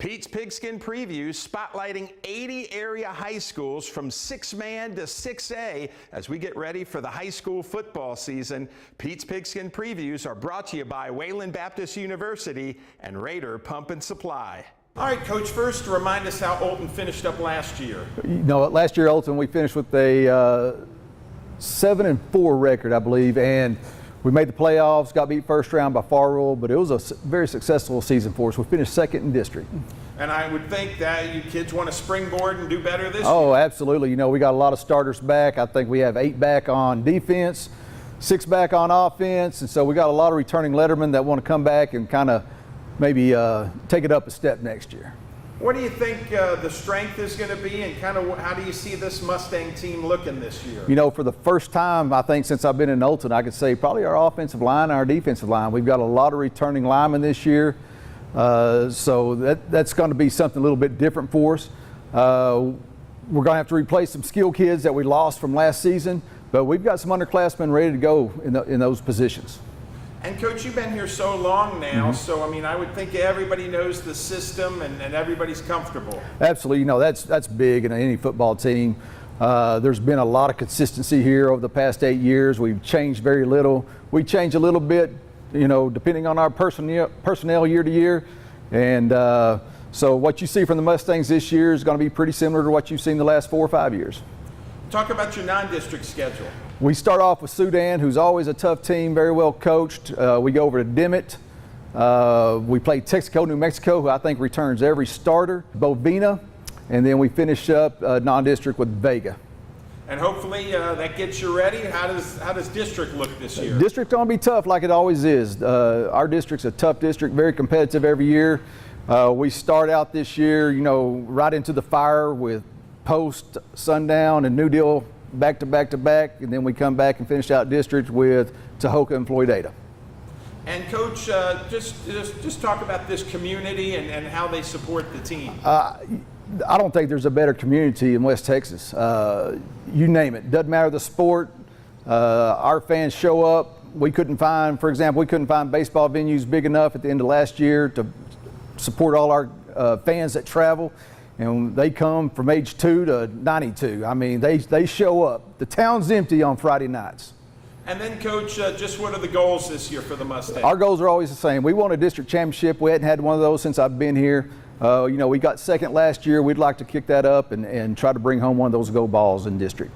Pete's Pigskin Previews spotlighting 80 area high schools from 6-man to 6A as we get ready for the high school football season. Pete's Pigskin Previews are brought to you by Wayland Baptist University and Raider Pump and Supply. All right, Coach, first remind us how Olton finished up last year. Last year Olton, we finished with a 7-4 record, I believe, and we made the playoffs, got beat first round by Farrell, but it was a very successful season for us. We finished second in district. And I would think that you kids want to springboard and do better this year. Oh, absolutely. We got a lot of starters back. I think we have 8 back on defense, 6 back on offense, and so we got a lot of returning lettermen that want to come back and kind of maybe take it up a step next year. What do you think the strength is going to be, and kind of how do you see this Mustang team looking this year? For the first time, I think, since I've been in Olton, I could say probably our offensive line and our defensive line. We've got a lot of returning linemen this year, so that's going to be something a little bit different for us. We're going to have to replace some skill kids that we lost from last season, but we've got some underclassmen ready to go in those positions. And Coach, you've been here so long now, so I would think everybody knows the system and everybody's comfortable. Absolutely, that's big in any football team. There's been a lot of consistency here over the past 8 years. We've changed very little. We change a little bit, depending on our personnel year to year. And so what you see from the Mustangs this year is going to be pretty similar to what you've seen the last 4 or 5 years. Talk about your non-district schedule. We start off with Sudan, who's always a tough team, very well coached. We go over to Dimmitt. We play Texaco, New Mexico, who I think returns every starter. Bovina, and then we finish up non-district with Vega. And hopefully that gets you ready. How does district look this year? District's gonna be tough, like it always is. Our district's a tough district, very competitive every year. We start out this year, right into the fire with Post, Sundown, and New Deal back to back to back, and then we come back and finish out district with Tahoka and Floydada. And Coach, just talk about this community and how they support the team. I don't think there's a better community in West Texas. You name it, doesn't matter the sport. Our fans show up. For example, we couldn't find baseball venues big enough at the end of last year to support all our fans that travel. And they come from age 2 to 92. They show up. The town's empty on Friday nights. And then, Coach, just what are the goals this year for the Mustangs? Our goals are always the same. We want a district championship. We hadn't had one of those since I've been here. We got second last year. We'd like to kick that up and try to bring home one of those gold balls in district.